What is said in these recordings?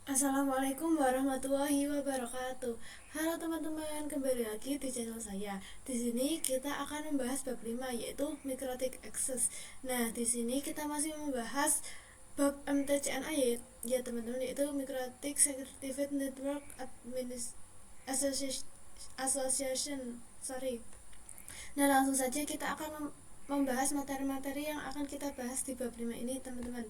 Assalamualaikum warahmatullahi wabarakatuh. Halo teman-teman, kembali lagi di channel saya. Di sini kita akan membahas bab 5 yaitu Mikrotik Access. Nah, di sini kita masih membahas bab MTCNA ya teman-teman, yaitu Mikrotik Certificate Network Association. Sorry. Nah, langsung saja kita akan membahas materi-materi yang akan kita bahas di bab 5 ini, teman-teman.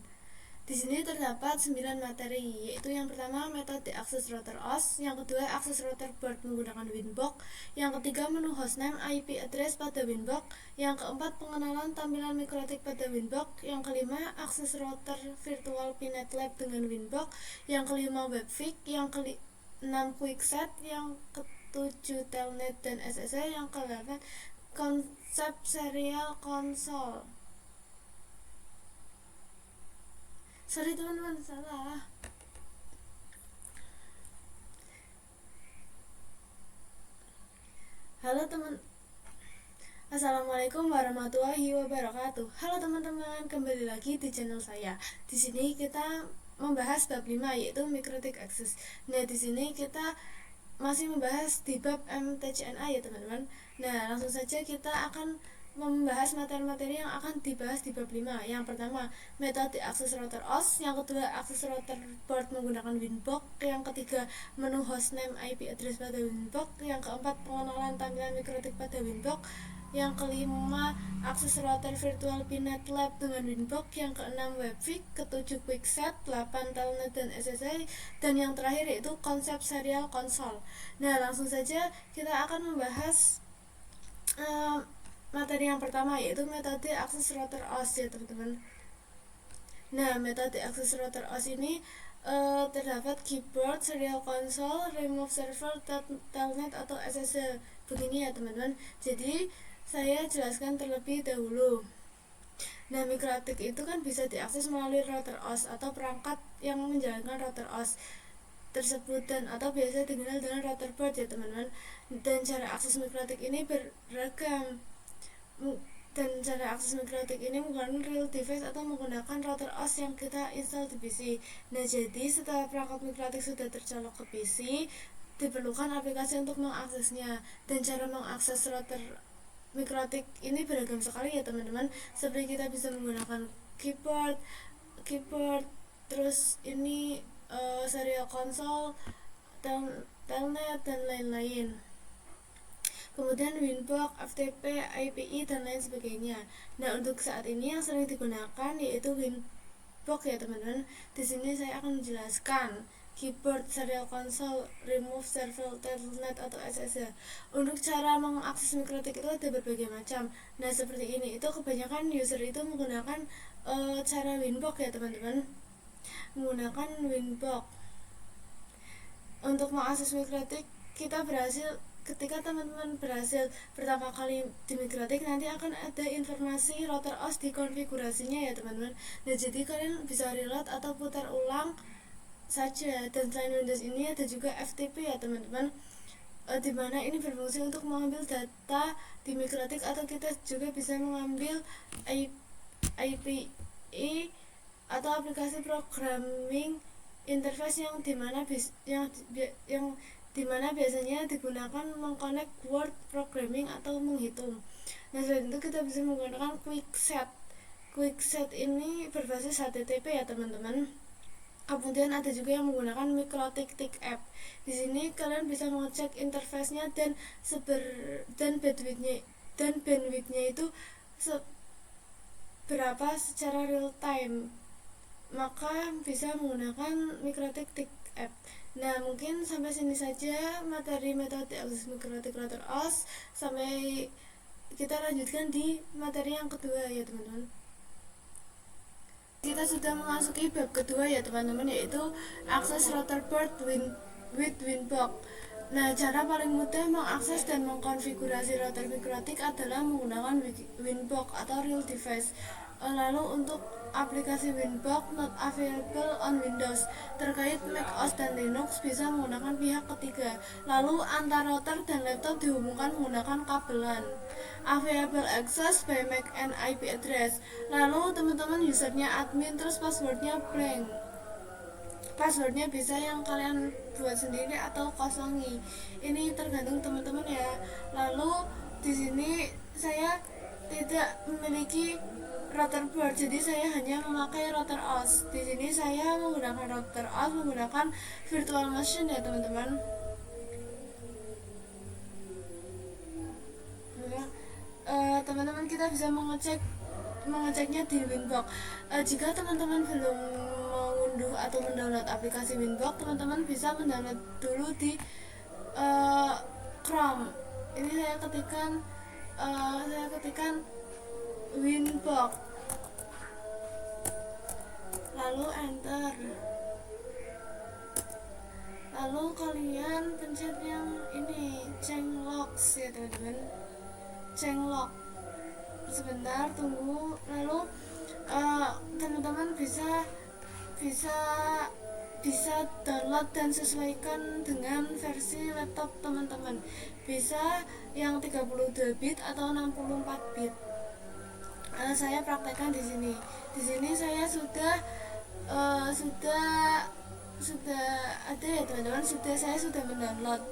Di sini terdapat 9 materi, yaitu yang pertama metode akses router OS, yang kedua akses router board menggunakan Winbox, yang ketiga menu hostname IP address pada Winbox, yang keempat pengenalan tampilan mikrotik pada Winbox, yang kelima akses router virtual PNet Lab dengan Winbox, yang kelima webfig, yang keenam quickset, yang ketujuh telnet dan SSL, yang kedelapan konsep serial konsol. Sorry teman-teman, salah. Halo teman. Assalamualaikum warahmatullahi wabarakatuh. Halo teman-teman, kembali lagi di channel saya. Di sini kita membahas bab 5 yaitu Mikrotik Access. Nah, di sini kita masih membahas di bab MTCNA ya teman-teman. Nah, langsung saja kita akan membahas materi-materi yang akan dibahas di bab 5. Yang pertama, metode akses router OS, yang kedua akses router board menggunakan Winbox, yang ketiga menu hostname IP address pada Winbox, yang keempat pengenalan tampilan mikrotik pada Winbox, yang kelima akses router virtual PNet Lab dengan Winbox, yang keenam webfig, ketujuh quickset, 8 telnet dan SSL, dan yang terakhir yaitu konsep serial konsol. Nah, langsung saja kita akan membahas materi yang pertama yaitu metode akses router OS ya teman-teman. Nah, metode akses router OS ini terdapat keyboard, serial console, remove server, telnet atau SSL. Begini ya teman-teman. Jadi saya jelaskan terlebih dahulu. Nah, mikrotik itu kan bisa diakses melalui router OS atau perangkat yang menjalankan router OS tersebut dan atau biasa dikenal dengan router board ya teman-teman. Dan cara akses mikrotik ini beragam. Dan cara akses mikrotik ini menggunakan real device atau menggunakan router OS yang kita install di PC. Nah, jadi setelah perangkat mikrotik sudah tercolok ke PC, diperlukan aplikasi untuk mengaksesnya. Dan cara mengakses router mikrotik ini beragam sekali ya teman-teman. Seperti kita bisa menggunakan keyboard, terus ini serial console, telnet dan lain-lain. Kemudian Winbox, FTP, IPI dan lain sebagainya. Nah, untuk saat ini yang sering digunakan yaitu Winbox ya teman-teman. Di sini saya akan menjelaskan keyboard, serial console, remove server, telnet atau SSL. Untuk cara mengakses mikrotik itu ada berbagai macam. Nah, seperti ini. Itu kebanyakan user itu menggunakan cara Winbox ya teman-teman. Menggunakan Winbox. Untuk mengakses mikrotik kita ketika teman-teman berhasil pertama kali di mikrotik, nanti akan ada informasi router OS di konfigurasinya ya teman-teman. Nah, jadi kalian bisa reload atau putar ulang saja. Dan selain Windows ini ada juga FTP ya teman-teman, dimana ini berfungsi untuk mengambil data di mikrotik, atau kita juga bisa mengambil IPI atau aplikasi programming interface yang dimana biasanya digunakan mengkonek word programming atau menghitung. Nah, selain itu kita bisa menggunakan quickset ini berbasis HTTP ya teman-teman. Kemudian ada juga yang menggunakan mikrotik app. Di sini kalian bisa mengecek interface-nya dan bandwidth-nya itu berapa secara real time. Maka bisa menggunakan mikrotik app. Nah, mungkin sampai sini saja materi metode akses mikrotik router OS. Sampai kita lanjutkan di materi yang kedua ya teman-teman. Kita sudah memasuki bab kedua ya teman-teman, yaitu akses router board with Winbox. Nah, cara paling mudah mengakses dan mengkonfigurasi router mikrotik adalah menggunakan Winbox atau real device. Lalu untuk aplikasi Winbox not available on Windows. Terkait macOS dan Linux bisa menggunakan pihak ketiga. Lalu antar router dan laptop dihubungkan menggunakan kabelan. Available access by MAC and IP address. Lalu teman-teman usernya admin terus passwordnya blank. passwordnya bisa yang kalian buat sendiri atau kosongi, ini tergantung teman-teman ya. Lalu di sini saya tidak memiliki router board, jadi saya hanya memakai router OS. Di sini saya menggunakan router OS menggunakan virtual machine ya teman-teman. Teman-teman kita bisa mengeceknya di Winbox. Jika teman-teman belum mengunduh atau mendownload aplikasi Winbox, teman-teman bisa mendownload dulu di Chrome. Ini saya ketikkan Winbox, lalu enter, lalu kalian pencet yang ini changelog ya teman-teman, changelog. Sebentar tunggu, lalu teman-teman bisa download dan sesuaikan dengan versi laptop teman-teman, bisa yang 32 bit atau 64 bit. Saya praktekkan di sini. Di sini saya sudah ada ya teman-teman, saya sudah mendownload.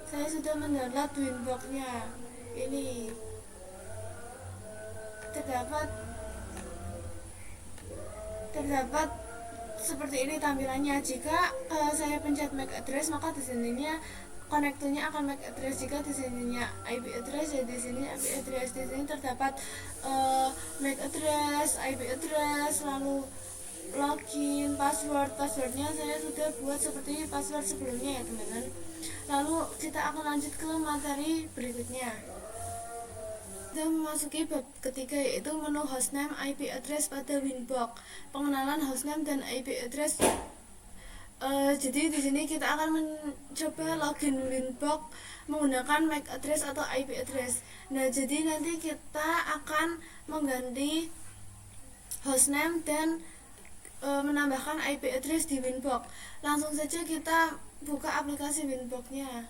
Saya sudah mendownload Winbox-nya. Ini terdapat seperti ini tampilannya. Jika saya pencet MAC address, maka di sininya konektornya akan MAC address. Jika di sininya IP address, ya di sini IP address. Di sini terdapat MAC address, IP address, lalu login, passwordnya saya sudah buat seperti password sebelumnya ya teman-teman. Lalu kita akan lanjut ke materi berikutnya. Kita memasuki bab ketiga, yaitu menu hostname IP address pada Winbox. Pengenalan hostname dan IP address. Jadi di sini kita akan mencoba login Winbox menggunakan MAC address atau IP address. Nah, jadi nanti kita akan mengganti hostname dan menambahkan IP address di Winbox. Langsung saja kita buka aplikasi Winbox-nya.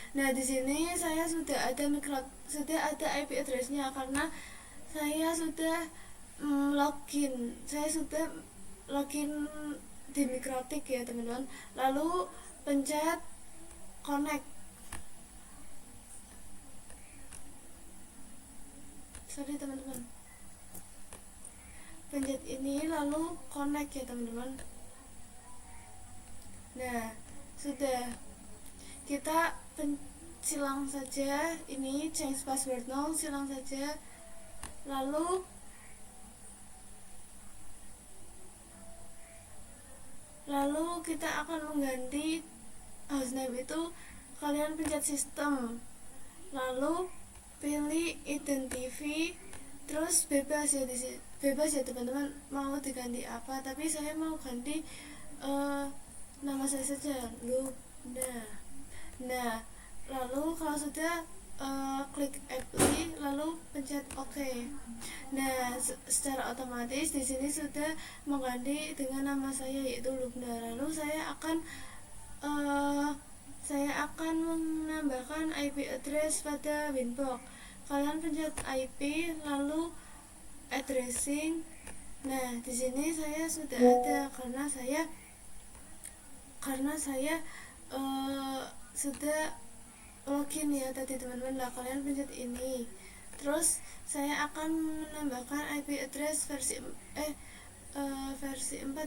Nah, di sini saya sudah ada IP address-nya karena saya sudah login. Saya sudah login di Mikrotik ya, teman-teman. Lalu pencet connect. Sorry, teman-teman. Pencet ini lalu connect ya, teman-teman. Nah, sudah. Kita silang saja ini change password now, silang saja, lalu kita akan mengganti hostname itu. Kalian pencet sistem, lalu pilih identify, terus bebas ya teman-teman mau diganti apa, tapi saya mau ganti nama saya saja, Luna. Nah, lalu kalau sudah klik apply, lalu pencet OK. Nah, secara otomatis di sini sudah mengganti dengan nama saya, yaitu Lubna. Lalu saya akan menambahkan IP address pada Winbox. Kalian pencet IP, lalu addressing. Nah, di sini saya sudah ada karena saya sudah login ya tadi teman-teman. Lah, kalian pencet ini, terus saya akan menambahkan IP address versi 4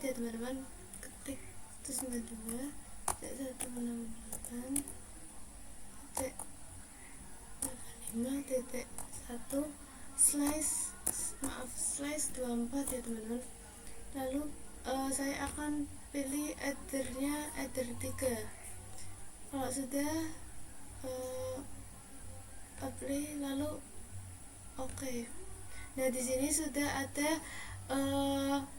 ya teman-teman. Ketik 192.1//24 ya teman-teman. Lalu saya akan pilih header-nya header 3. Kalau sudah apply, lalu OK. Nah, di sini sudah ada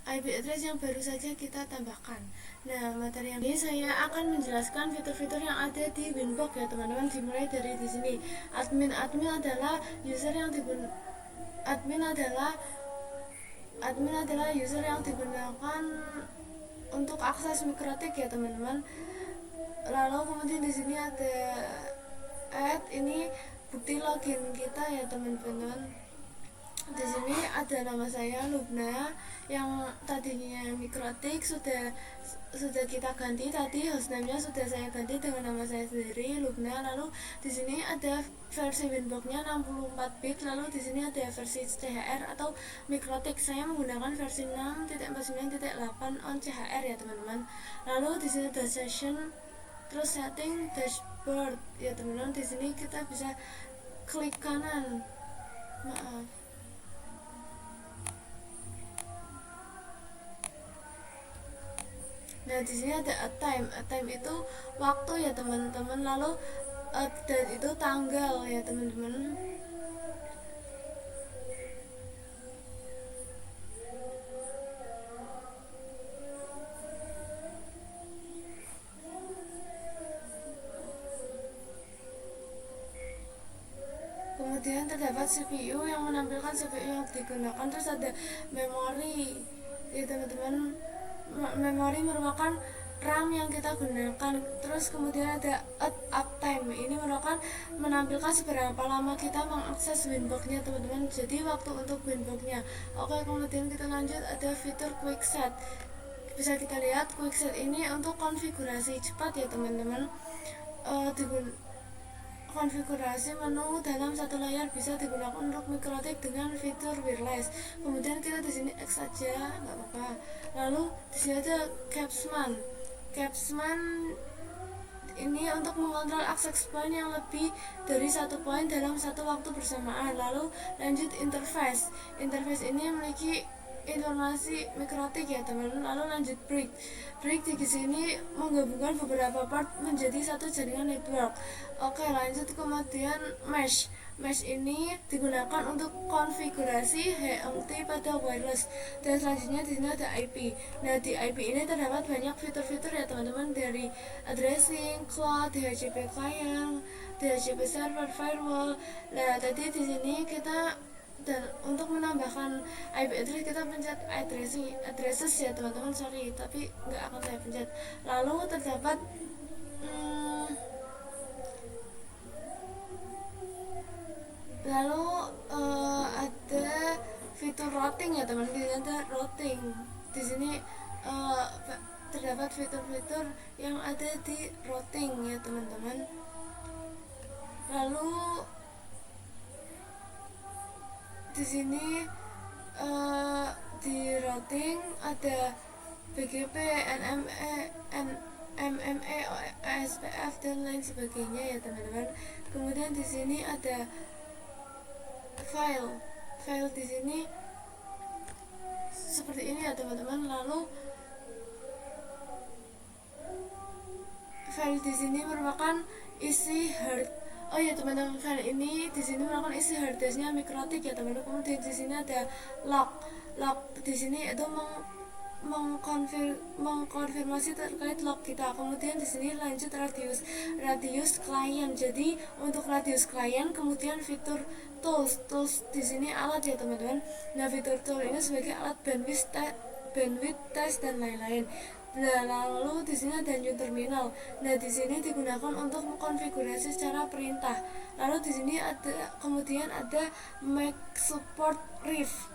IP address yang baru saja kita tambahkan. Nah, materi yang ini saya akan menjelaskan fitur-fitur yang ada di Winbox ya teman-teman. Dimulai dari di sini. Admin adalah user yang digunakan untuk akses Mikrotik ya teman-teman. Lalu kemudian di sini ada add, ini bukti login kita ya teman-teman. Di sini ada nama saya Lubna, yang tadinya Mikrotik sudah kita ganti tadi, hostname-nya sudah saya ganti dengan nama saya sendiri Lubna. Lalu di sini ada versi Winbox-nya 64 bit. Lalu di sini ada versi CHR atau Mikrotik. Saya menggunakan versi 6.49.8 on CHR ya teman-teman. Lalu di sini ada session, terus setting dashboard ya teman-teman. Di sini kita bisa klik kanan. Maaf. Nah, di sini ada a time. A time itu waktu ya teman-teman. Lalu dan itu tanggal ya teman-teman. Kemudian terdapat CPU yang menampilkan CPU yang digunakan. Terus ada memori ya teman-teman. Memori merupakan RAM yang kita gunakan. Terus kemudian ada uptime. Ini merupakan menampilkan seberapa lama kita mengakses Winbox-nya teman-teman. Jadi waktu untuk Winbox-nya. Oke, kemudian kita lanjut, ada fitur quick set. Bisa kita lihat quick set ini untuk konfigurasi cepat ya teman-teman. Konfigurasi menu dalam satu layar bisa digunakan untuk Mikrotik dengan fitur wireless. Kemudian kita di sini X saja, nggak apa-apa. Lalu di sini ada Capsman. Capsman ini untuk mengontrol access point yang lebih dari satu poin dalam satu waktu bersamaan. Lalu lanjut interface. Interface ini memiliki informasi Mikrotik ya teman-teman. Lalu lanjut brick. Brick di sini menggabungkan beberapa part menjadi satu jaringan network. Oke, lanjut kemudian mesh. Mesh ini digunakan untuk konfigurasi HLT pada wireless. Dan selanjutnya di sini ada IP. Nah, di IP ini terdapat banyak fitur-fitur ya teman-teman, dari addressing, cloud, DHCP client, DHCP server, firewall. Nah, tadi di sini kita, dan untuk menambahkan IP address kita pencet addresses ya teman-teman, sorry tapi nggak akan saya pencet. Lalu terdapat ada fitur routing ya teman-teman. Ada routing di sini, terdapat fitur-fitur yang ada di routing ya teman-teman. Lalu di sini di routing ada BGP, NME, ASPF dan lain sebagainya ya teman-teman. Kemudian di sini ada file di sini seperti ini ya teman-teman. Lalu file di sini merupakan isi oh ya teman-teman, file ini di sini merupakan isi harddisknya Mikrotik ya teman-teman. Kemudian di sini ada log di sini itu mengkonfirmasi terkait log kita. Kemudian di sini lanjut radius client. Jadi untuk radius client, kemudian fitur tools di sini alat ya teman-teman. Nah, fitur tool ini sebagai alat bandwidth test dan lain-lain. Nah, lalu di sini ada new terminal. Nah, di sini digunakan untuk mengkonfigurasi secara perintah. Lalu di sini kemudian ada make support ref.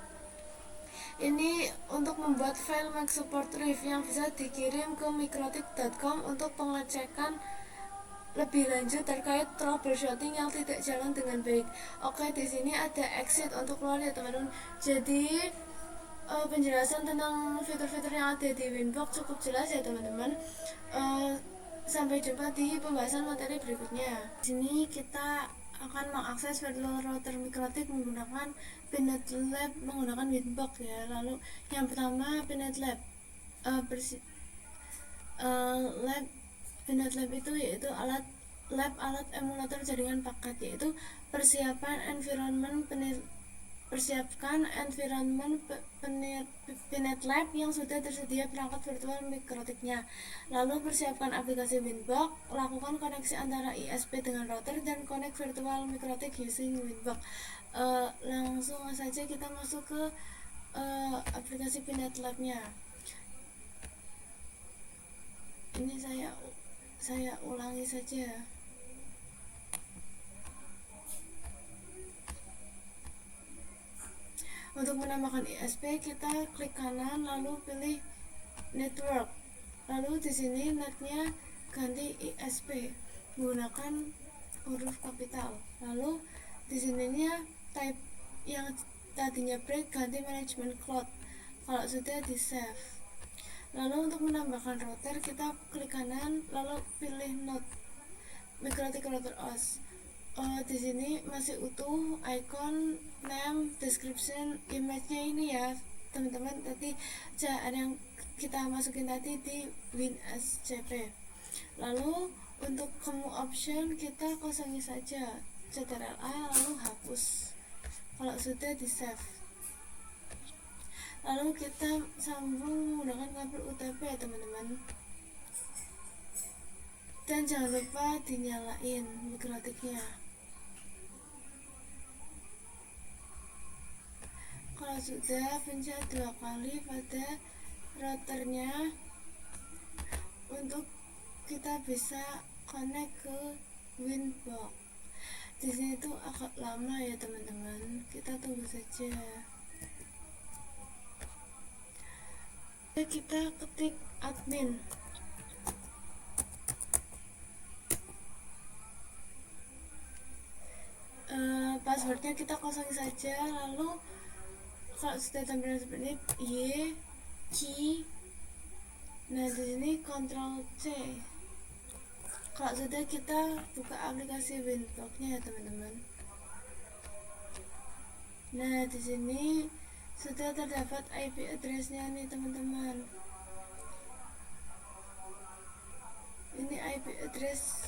Ini untuk membuat file make support ref yang bisa dikirim ke mikrotik.com untuk pengecekan lebih lanjut terkait troubleshooting yang tidak jalan dengan baik. Oke, di sini ada exit untuk keluar ya teman-teman. Jadi penjelasan tentang fitur-fitur yang ada di Winbox cukup jelas ya teman-teman. Sampai jumpa di pembahasan materi berikutnya. Di sini kita akan mengakses virtual router Mikrotik menggunakan Pinet Lab menggunakan Winbox ya. Lalu yang pertama Pinet Lab. Pinet Lab itu yaitu alat emulator jaringan paket, yaitu persiapkan environment Pinet Lab yang sudah tersedia perangkat virtual Mikrotiknya. Lalu persiapkan aplikasi Winbox, lakukan koneksi antara ISP dengan router dan connect virtual Mikrotik using Winbox. Langsung saja kita masuk ke aplikasi Pinet Lab-nya. Ini saya ulangi saja. Untuk menambahkan ISP, kita klik kanan lalu pilih network. Lalu di sini netnya ganti ISP menggunakan huruf kapital. Lalu di sininya type yang tadinya break ganti management cloud. Kalau sudah di save. Lalu untuk menambahkan router, kita klik kanan lalu pilih node MikroTik router OS. Di sini masih utuh icon, name, description, image-nya ini ya teman-teman. Tadi ada yang kita masukin tadi di WinSCP. Lalu untuk kamu option kita kosongi saja CTRL-A lalu hapus kalau sudah di save. Lalu kita sambung menggunakan kabel UTP ya teman-teman, dan jangan lupa dinyalain mikrotiknya. Kalau sudah, pencet 2 kali pada routernya untuk kita bisa connect ke Winbox. Di sini tuh agak lama ya teman-teman, kita tunggu saja. Kita ketik admin. Passwordnya kita kosongin saja. Lalu kalau sudah tampilan seperti ini, key. Nah di sini Ctrl C. Kalau sudah, kita buka aplikasi Winbox-nya ya teman-teman. Nah di sini sudah terdapat IP address-nya nih teman-teman. Ini IP address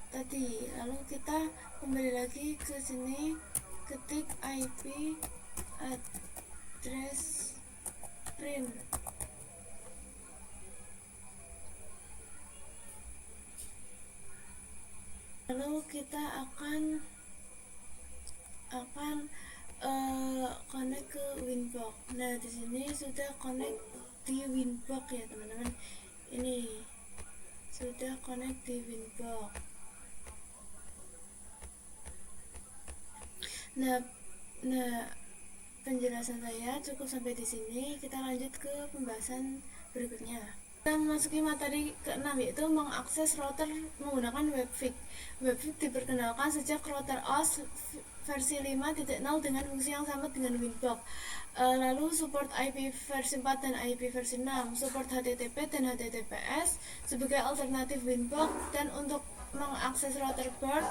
tadi. Lalu kita kembali lagi ke sini, ketik IP address print. Lalu kita akan connect ke Winbox. Nah di sini sudah connect di Winbox ya teman-teman. Ini sudah connect di Winbox. Nah penjelasan saya cukup sampai di sini. Kita lanjut ke pembahasan berikutnya. Kita memasuki materi ke-6, yaitu mengakses router menggunakan Webfig. Webfig diperkenalkan sejak router OS versi 5.0 dengan fungsi yang sama dengan Winbox. Lalu support IP versi 4 dan IP versi 6, support HTTP dan HTTPS sebagai alternatif Winbox. Dan untuk mengakses router board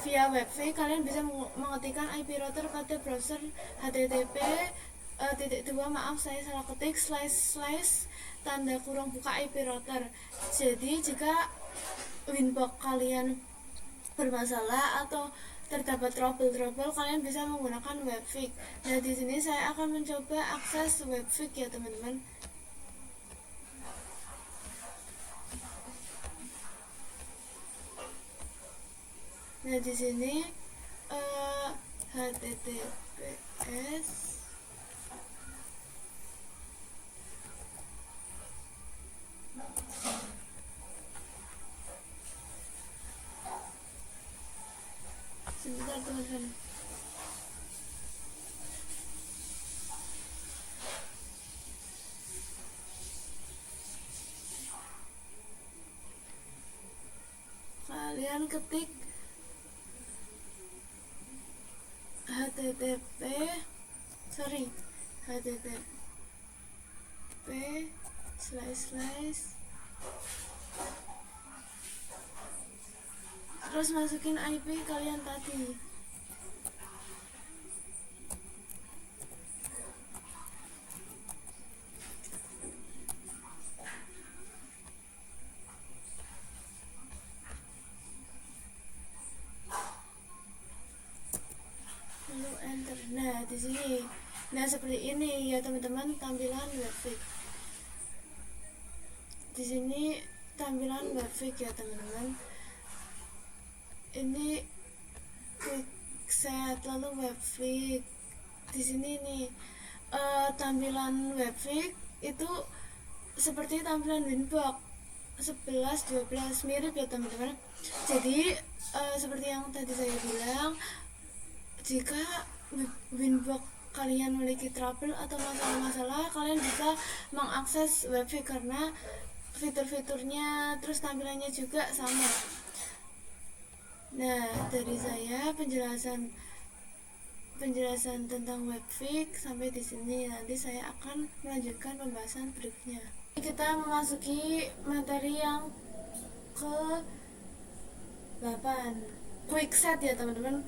via Webfig, kalian bisa mengetikkan IP router pada browser http saya salah ketik / tanda kurung buka IP router. Jadi jika Winbox kalian bermasalah atau terdapat trouble, kalian bisa menggunakan Webfig. Nah di sini saya akan mencoba akses Webfig ya teman-teman. Nah di sini HTTPS sebentar teman-teman. Kalian ketik http terus masukin IP kalian tadi. Lalu enter. Nah di sini, seperti ini ya teman-teman tampilan Webfig. Di sini tampilan Webfig ya teman-teman. Ini quick set lalu Webfig. Di sini nih tampilan Webfig itu seperti tampilan Winbox 11, 12, mirip ya teman-teman. Jadi seperti yang tadi saya bilang, jika Winbox kalian memiliki trouble atau masalah-masalah, kalian bisa mengakses Webfix karena fitur-fiturnya terus tampilannya juga sama. Nah, dari saya penjelasan tentang Webfix sampai di sini. Nanti saya akan melanjutkan pembahasan berikutnya. Kita memasuki materi yang ke 8, quickset ya teman-teman.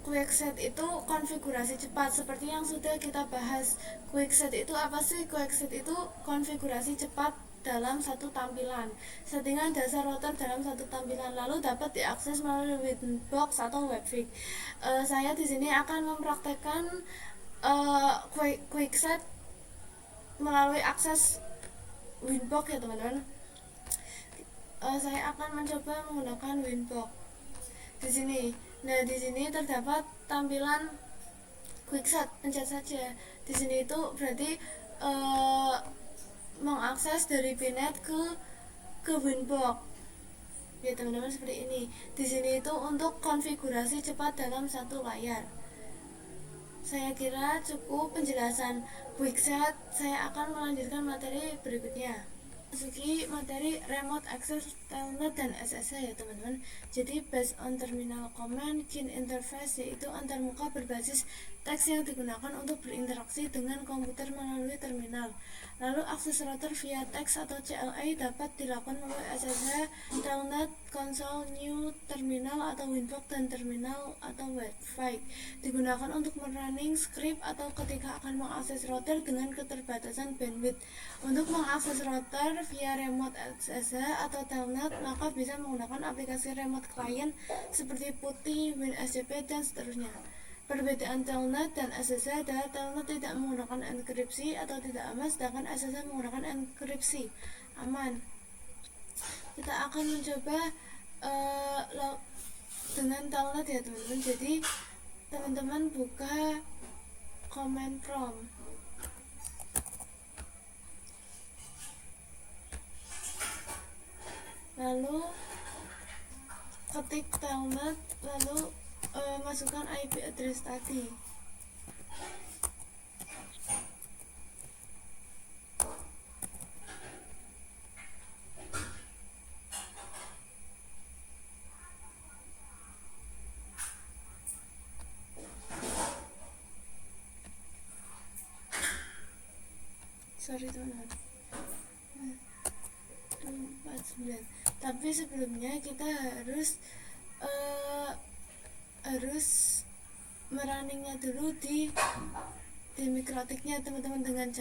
Quickset itu konfigurasi cepat seperti yang sudah kita bahas. Quickset itu apa sih? Quickset itu konfigurasi cepat dalam satu tampilan, settingan dasar router dalam satu tampilan, lalu dapat diakses melalui Winbox atau Webfix. Saya di sini akan mempraktekkan quickset melalui akses Winbox ya teman-teman. Saya akan mencoba menggunakan Winbox di sini. Nah, di sini terdapat tampilan quickset, pencet saja. Di sini itu berarti mengakses dari Pnet ke Winbox. Ya teman-teman, seperti ini. Di sini itu untuk konfigurasi cepat dalam satu layar. Saya kira cukup penjelasan quickset. Saya akan melanjutkan materi berikutnya. Masuki materi remote access telnet dan SSH ya teman-teman. Jadi based on terminal command kin interface, yaitu antarmuka berbasis teks yang digunakan untuk berinteraksi dengan komputer melalui terminal. Lalu akses router via teks atau CLI dapat dilakukan melalui SSH, telnet, konsol, new terminal atau Winbox, dan terminal atau Webfix. Digunakan untuk merunning script atau ketika akan mengakses router dengan keterbatasan bandwidth. Untuk mengakses router via remote SSH atau telnet, maka bisa menggunakan aplikasi remote client seperti PuTTY, WinSCP, dan seterusnya. Perbedaan telnet dan SSH adalah telnet tidak menggunakan enkripsi atau tidak aman, sedangkan SSH menggunakan enkripsi aman. Kita akan mencoba dengan telnet ya teman-teman. Jadi teman-teman buka command prompt, lalu ketik telnet, lalu masukkan IP address tadi. Sorry teman-teman. 49. Tapi sebelumnya kita harus merunningnya dulu di mikrotiknya teman-teman, dengan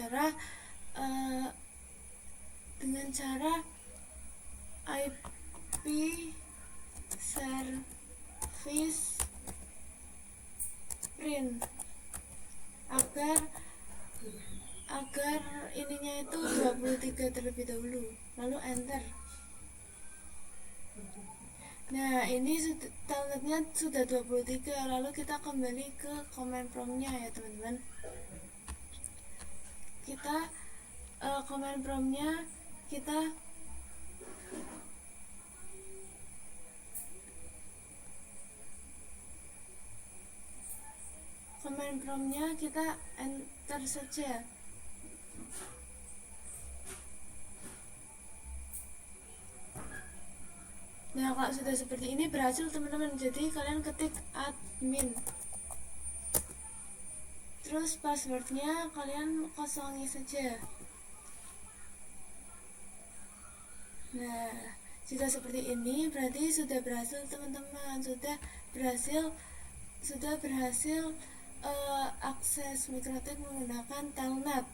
cara IP service print agar ininya itu 23 terlebih dahulu, lalu enter. Nah, ini telnetnya sudah 23, lalu kita kembali ke command promptnya ya teman-teman. Kita command promptnya kita enter saja. Nah, kalau sudah seperti ini berhasil teman-teman. Jadi kalian ketik admin, terus passwordnya kalian kosongi saja. Nah, jika seperti ini berarti sudah berhasil teman-teman, sudah berhasil akses mikrotik menggunakan telnet.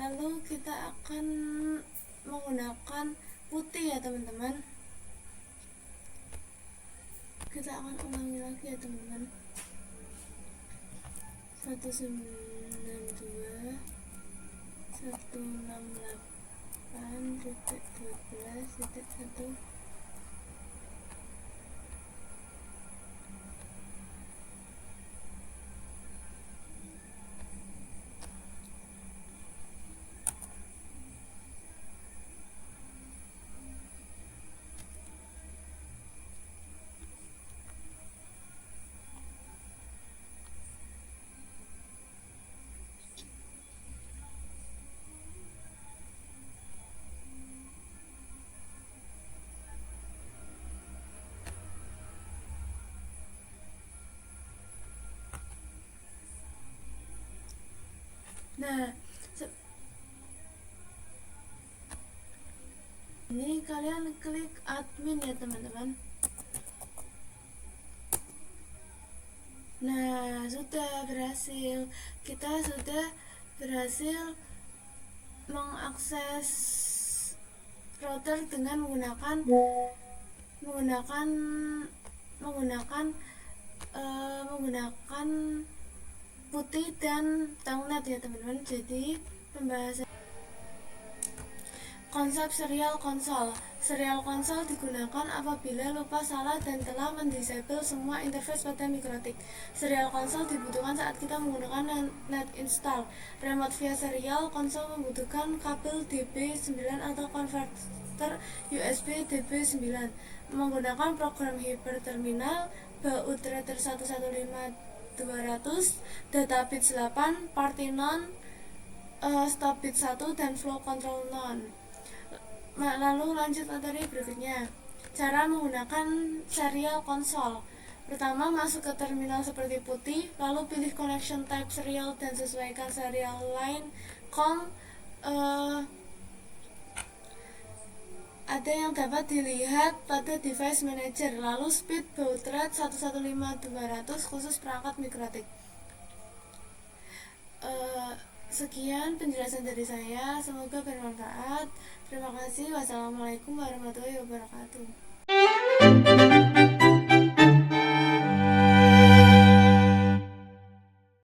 Lalu kita akan menggunakan PuTTY ya teman-teman. Kita akan ulangi lagi ya teman-teman. 192.168.12.1. Nah, ini kalian klik admin ya teman-teman. Nah, sudah berhasil. Kita sudah berhasil mengakses router dengan menggunakan putih dan telnet ya teman-teman. Jadi pembahasan konsep serial konsol. Serial konsol digunakan apabila lupa salah dan telah mendisable semua interface pada mikrotik. Serial konsol dibutuhkan saat kita menggunakan net install. Remote via serial konsol membutuhkan kabel DB9 atau konverter USB DB9. Menggunakan program hyperterminal, baud Reader 115 200, data bits 8, party none, stop bit 1, dan flow control none. Lalu lanjut materi berikutnya. Cara menggunakan serial konsol. Pertama, masuk ke terminal seperti putih, lalu pilih connection type serial dan sesuaikan serial line COM. Ada yang dapat dilihat pada device manager. Lalu speed baud rate 115/200 khusus perangkat mikrotik. Sekian penjelasan dari saya, semoga bermanfaat. Terima kasih. Wassalamualaikum warahmatullahi wabarakatuh.